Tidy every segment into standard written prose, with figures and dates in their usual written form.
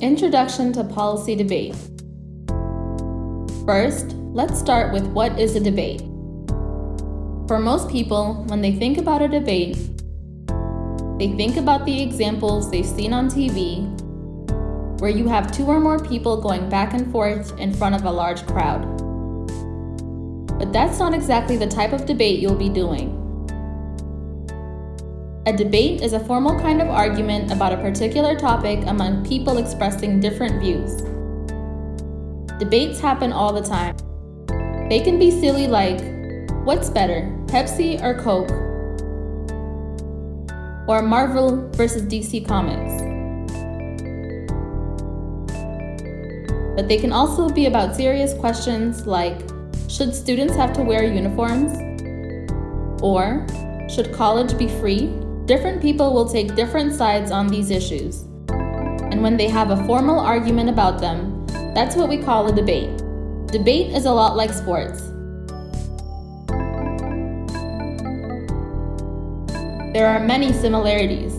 Introduction to policy debate. First, let's start with what is a debate. For most people, when they think about a debate, they think about the examples they've seen on TV, where you have two or more people going back and forth in front of a large crowd. But that's not exactly the type of debate you'll be doing. A debate is a formal kind of argument about a particular topic among people expressing different views. Debates happen all the time. They can be silly like, what's better, Pepsi or Coke? Or Marvel versus DC Comics. But they can also be about serious questions like, should students have to wear uniforms? Or, should college be free? Different people will take different sides on these issues. And when they have a formal argument about them, that's what we call a debate. Debate is a lot like sports. There are many similarities.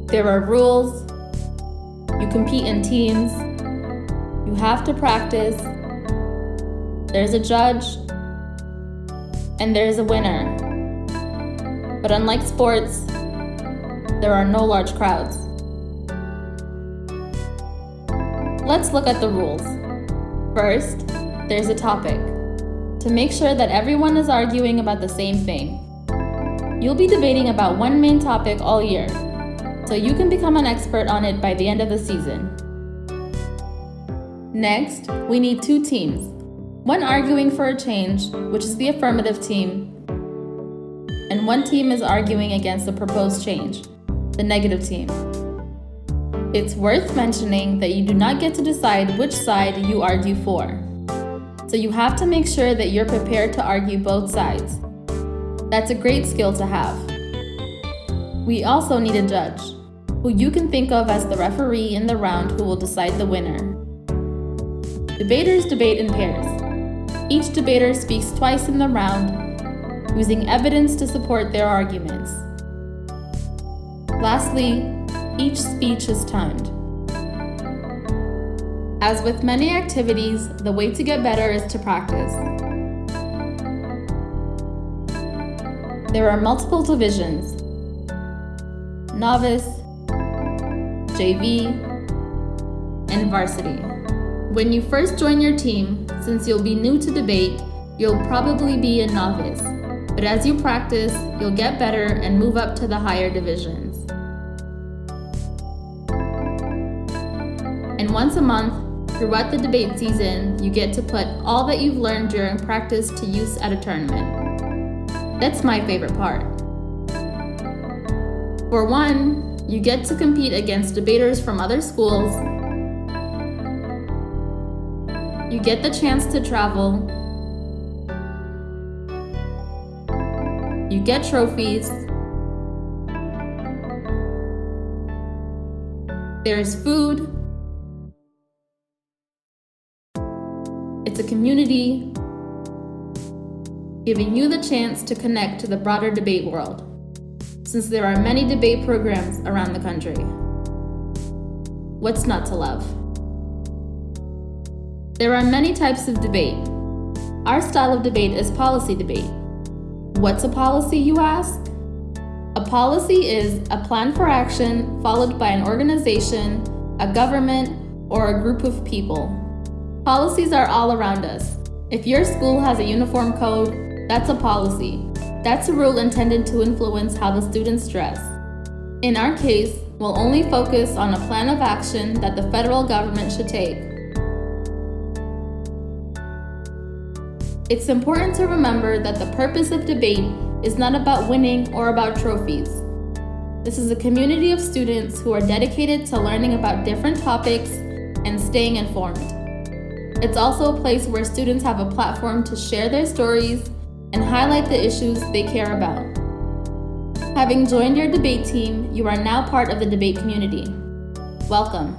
There are rules. You compete in teams. You have to practice. There's a judge. And there's a winner. But unlike sports, there are no large crowds. Let's look at the rules. First, there's a topic. To make sure that everyone is arguing about the same thing. You'll be debating about one main topic all year, so you can become an expert on it by the end of the season. Next, we need two teams. One arguing for a change, which is the affirmative team, and one team is arguing against the proposed change, the negative team. It's worth mentioning that you do not get to decide which side you argue for. So you have to make sure that you're prepared to argue both sides. That's a great skill to have. We also need a judge, who you can think of as the referee in the round who will decide the winner. Debaters debate in pairs. Each debater speaks twice in the round, using evidence to support their arguments. Lastly, each speech is timed. As with many activities, the way to get better is to practice. There are multiple divisions: novice, JV, and varsity. When you first join your team, since you'll be new to debate, you'll probably be a novice. But as you practice, you'll get better and move up to the higher divisions. And once a month, throughout the debate season, you get to put all that you've learned during practice to use at a tournament. That's my favorite part. For one, you get to compete against debaters from other schools. You get the chance to travel. You get trophies. There's food. It's a community, giving you the chance to connect to the broader debate world, since there are many debate programs around the country. What's not to love? There are many types of debate. Our style of debate is policy debate. What's a policy, you ask? A policy is a plan for action followed by an organization, a government, or a group of people. Policies are all around us. If your school has a uniform code, that's a policy. That's a rule intended to influence how the students dress. In our case, we'll only focus on a plan of action that the federal government should take. It's important to remember that the purpose of debate is not about winning or about trophies. This is a community of students who are dedicated to learning about different topics and staying informed. It's also a place where students have a platform to share their stories and highlight the issues they care about. Having joined your debate team, you are now part of the debate community. Welcome.